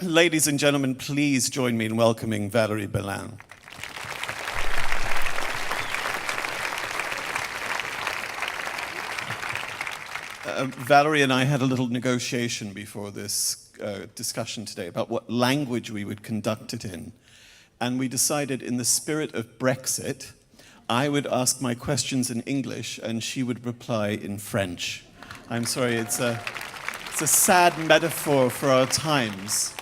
Ladies and gentlemen, please join me in welcoming Valérie Belin. Valérie and I had a little negotiation before this discussion today about what language we would conduct it in. And we decided, in the spirit of Brexit, I would ask my questions in English and she would reply in French. I'm sorry, it's a sad metaphor for our times.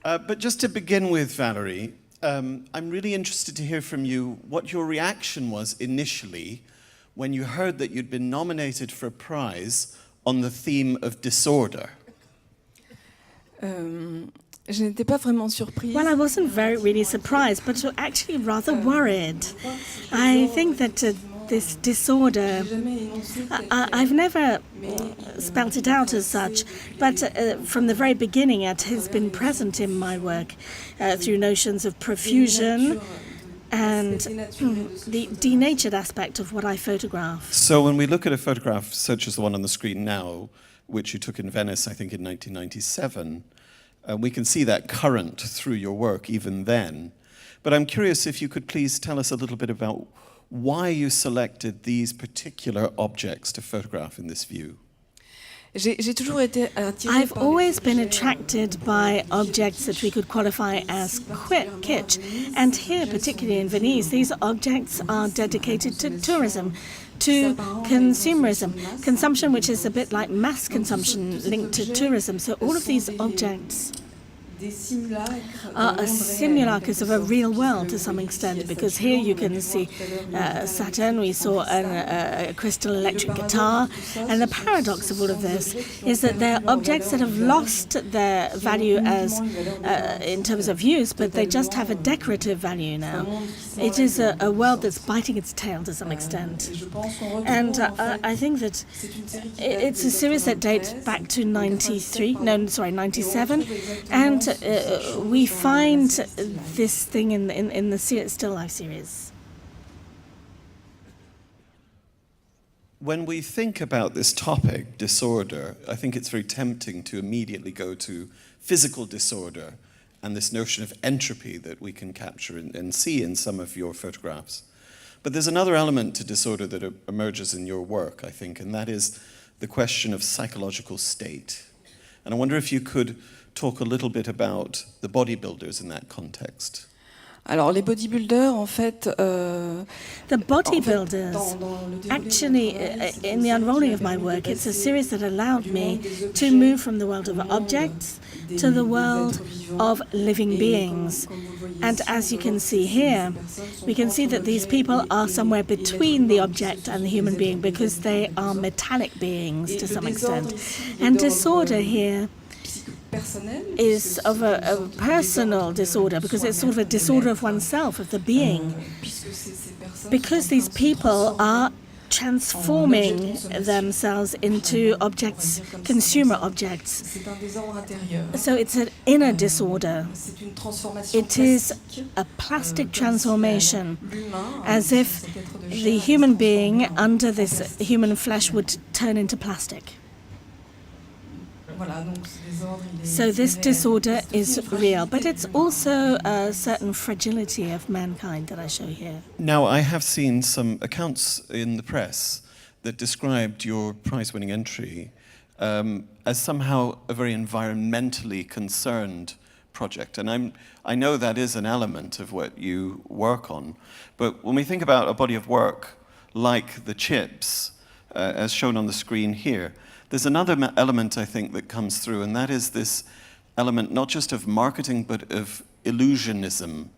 But just to begin with, Valérie, I'm really interested to hear from you what your reaction was initially when you heard that you'd been nominated for a prize on the theme of disorder. Je n'étais pas vraiment surprise. Well, I wasn't really surprised, but actually rather worried. I think that this disorder, I've never spelt it out as such, but from the very beginning it has been present in my work through notions of profusion and the denatured aspect of what I photograph. So when we look at a photograph such as the one on the screen now, which you took in Venice, I think in 1997, we can see that current through your work even then. But I'm curious if you could please tell us a little bit about why you selected these particular objects to photograph in this view. I've always been attracted by objects that we could qualify as kitsch. And here, particularly in Venice, these objects are dedicated to tourism, to consumerism, consumption which is a bit like mass consumption linked to tourism. So all of these objects are simulacres of a real world to some extent, because here you can see Saturn, we saw a crystal electric guitar, and the paradox of all of this is that they're objects that have lost their value as in terms of use, but they just have a decorative value now. It is a world that's biting its tail to some extent. And I think that it's a series that dates back to 97, and we find this thing in the Still Life series. When we think about this topic, disorder, I think it's very tempting to immediately go to physical disorder and this notion of entropy that we can capture and see in some of your photographs. But there's another element to disorder that emerges in your work, I think, and that is the question of psychological state. And I wonder if you could talk a little bit about the bodybuilders in that context. Alors les bodybuilders, en fait, the bodybuilders, actually, in the unrolling of my work, it's a series that allowed me to move from the world of objects to the world of living beings. And as you can see here, we can see that these people are somewhere between the object and the human being, because they are metallic beings to some extent. And disorder here is of a personal disorder, because it's sort of a disorder of oneself, of the being. Because these people are transforming themselves into objects, consumer objects. So it's an inner disorder. It is a plastic transformation, as if the human being under this human flesh would turn into plastic. So this disorder is real, but it's also a certain fragility of mankind that I show here. Now, I have seen some accounts in the press that described your prize-winning entry as somehow a very environmentally concerned project. And I know that is an element of what you work on. But when we think about a body of work like the chips, as shown on the screen here, there's another element, I think, that comes through, and that is this element not just of marketing, but of illusionism.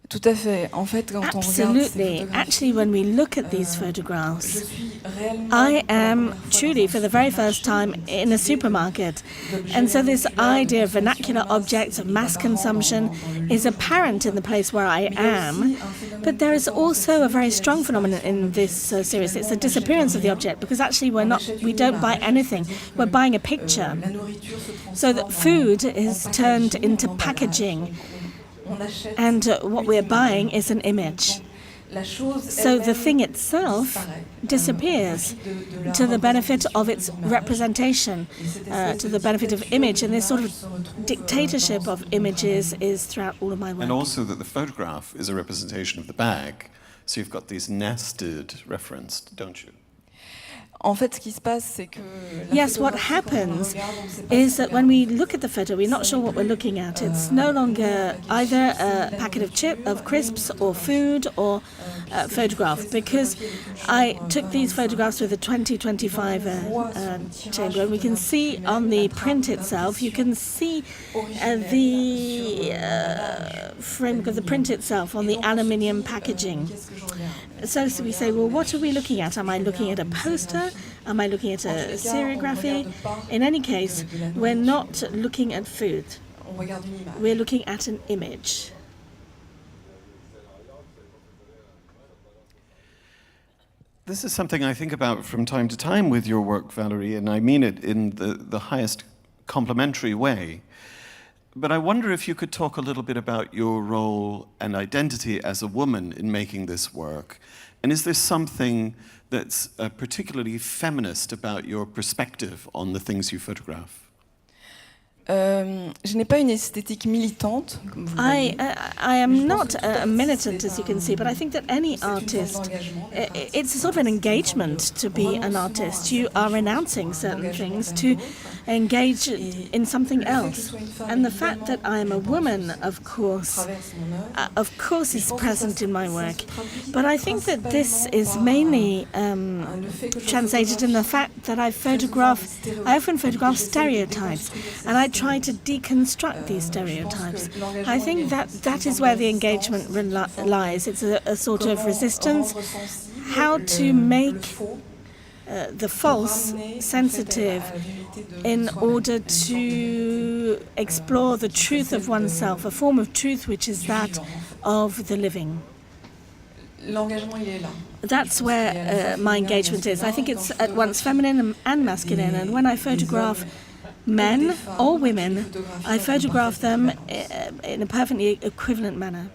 Tout à fait. En fait, quand on regarde ces Absolutely. photographies, Actually, when we look at these photographs, I am truly, for the very first time, in a supermarket. And so this idea of vernacular objects, of mass consumption, is apparent in the place where I am. But there is also a very strong phenomenon in this series. It's the disappearance of the object, because actually we don't buy anything. We're buying a picture. So that food is turned into packaging. And what we're buying is an image. So the thing itself disappears to the benefit of its representation, to the benefit of image. And this sort of dictatorship of images is throughout all of my work. And also that the photograph is a representation of the bag. So you've got these nested referenced, don't you? En fait, ce qui se passe, c'est que Yes, what happens is that when we look at the photo, we're not sure what we're looking at. It's no longer either a packet of crisps or food or a photograph, because I took these photographs with a 2025 chamber, and we can see on the print itself, you can see the framework of the print itself on the aluminium packaging. So we say, well, what are we looking at? Am I looking at a poster? Am I looking at a serigraphy? In any case, we're not looking at food. We're looking at an image. This is something I think about from time to time with your work, Valérie, and I mean it in the highest complimentary way. But I wonder if you could talk a little bit about your role and identity as a woman in making this work. And is there something that's particularly feminist about your perspective on the things you photograph? Je n'ai pas une esthétique militante, comme vous l'avez dit. I am not a militant, as you can see, but I think that any artist, it's a sort of an engagement to be an artist. You are renouncing certain things to engage in something else. And the fact that I am a woman, of course, is present in my work. But I think that this is mainly translated in the fact that I often photograph stereotypes, and I try to deconstruct these stereotypes. I think that is where the engagement lies. It's a sort of resistance, how to make the false sensitive in order to explore the truth of oneself, a form of truth which is that of the living. L'engagement, il est là. That's where my engagement is. I think it's at once feminine and masculine, and when I photograph men or women, I photograph them in a perfectly equivalent manner.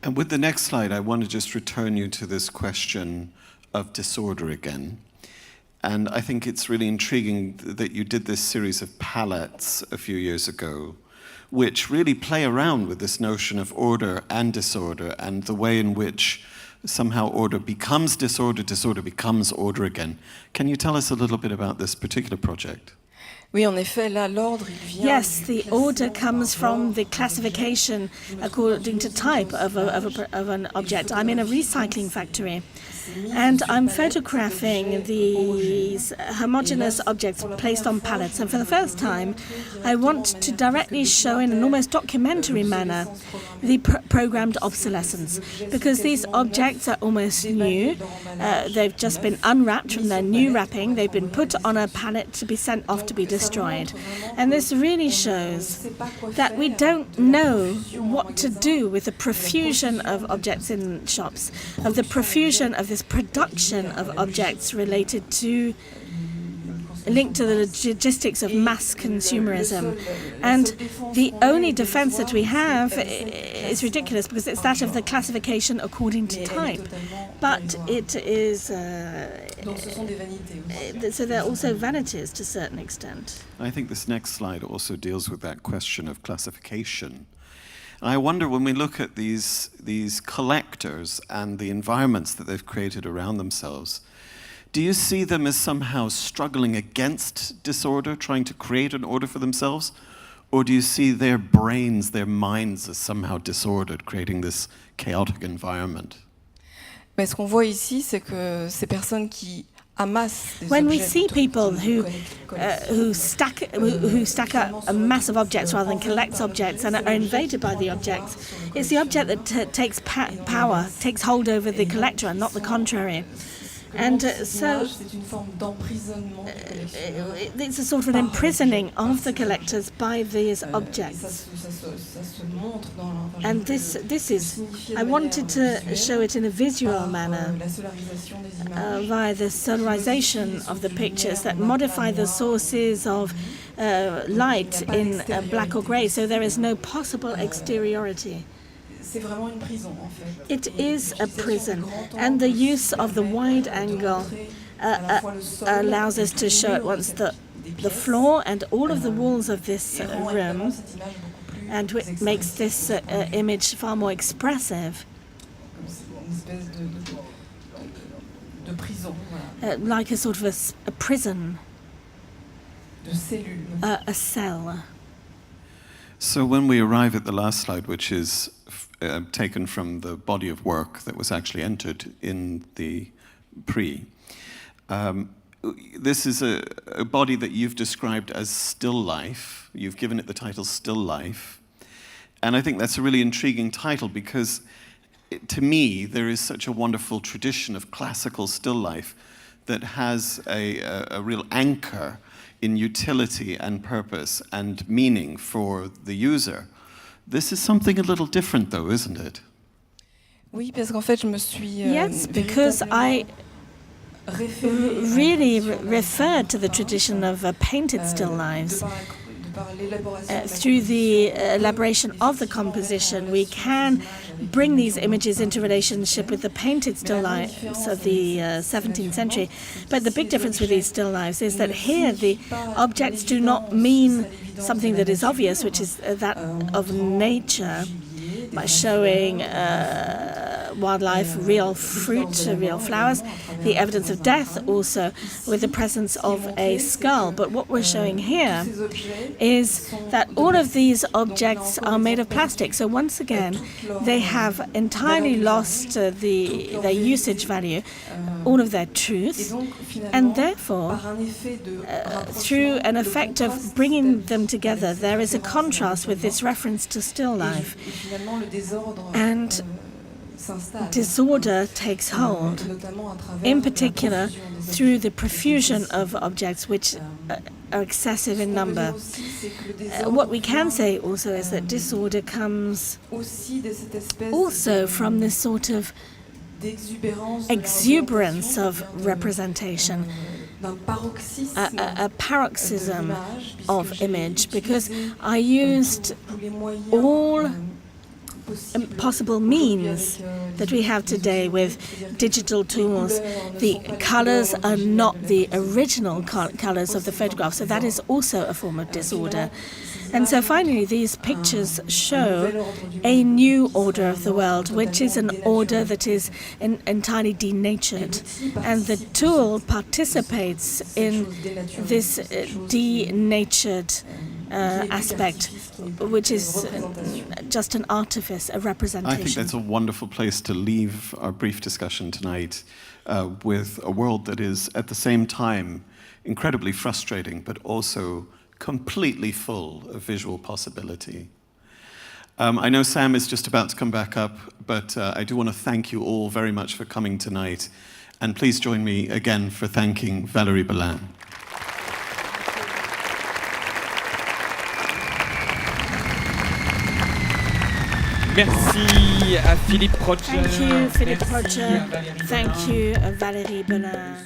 And with the next slide, I want to just return you to this question of disorder again. And I think it's really intriguing that you did this series of palettes a few years ago, which really play around with this notion of order and disorder, and the way in which somehow order becomes disorder, disorder becomes order again. Can you tell us a little bit about this particular project? Oui, en effet, là, l'ordre, il vient... Yes, the order comes from the classification according to type of an object. I'm in a recycling factory, and I'm photographing these homogeneous objects placed on pallets. And for the first time, I want to directly show in an almost documentary manner the programmed obsolescence, because these objects are almost new. They've just been unwrapped from their new wrapping. They've been put on a pallet to be sent off to be destroyed. And this really shows that we don't know what to do with the profusion of objects in shops, of the profusion of this production of objects related to linked to the logistics of mass consumerism. And the only defense that we have is ridiculous because it's that of the classification according to type. But it is... so they're also vanities to a certain extent. I think this next slide also deals with that question of classification. And I wonder, when we look at these collectors and the environments that they've created around themselves, do you see them as somehow struggling against disorder, trying to create an order for themselves? Or do you see their brains, their minds as somehow disordered, creating this chaotic environment? Mais ce qu'on voit ici, c'est que ces personnes qui amassent des When we objets see people who stack up a mass of objects rather than collects objects and are invaded by the objects, it's the object that takes power, takes hold over the collector and not the contrary. And so it's a sort of an imprisoning of the collectors by these objects. And this is, I wanted to show it in a visual manner via the solarization of the pictures that modify the sources of light in black or grey, so there is no possible exteriority. It is a prison, and the use of the wide angle allows us to show at once the floor and all of the walls of this room, and it makes this image far more expressive. Like a sort of a prison, a cell. So when we arrive at the last slide, which is taken from the body of work that was actually entered in the Prix, this is a body that you've described as still life. You've given it the title Still Life. And I think that's a really intriguing title because, to me, there is such a wonderful tradition of classical still life that has a real anchor in utility and purpose and meaning for the user. This is something a little different, though, isn't it? Oui, parce qu'en fait, je me suis... Yes, because I really referred to the tradition of painted still lives. Through the elaboration of the composition, we can bring these images into relationship with the painted still lifes of the 17th century. But the big difference with these still lifes is that here the objects do not mean something that is obvious, which is that of nature, by showing wildlife, real fruit, real flowers, the evidence of death also with the presence of a skull. But what we're showing here is that all of these objects are made of plastic. So once again, they have entirely lost their usage value, all of their truth, and therefore, through an effect of bringing them together, there is a contrast with this reference to still life. And disorder takes hold, in particular through the profusion of objects which are excessive in number. What we can say also is that disorder comes also from this sort of exuberance of representation, a paroxysm of image, because I used all possible means that we have today with digital tools. The colors are not the original colors of the photograph, so that is also a form of disorder. And so finally, these pictures show a new order of the world, which is an order that is entirely denatured. And the tool participates in this denatured aspect, which is just an artifice, a representation. I think that's a wonderful place to leave our brief discussion tonight with a world that is at the same time incredibly frustrating, but also completely full of visual possibility. I know Sam is just about to come back up, but I do want to thank you all very much for coming tonight. And please join me again for thanking Valérie Belin. Merci à Phillip Prodger. Thank you, Phillip Prodger. Thank you, Valérie Belin.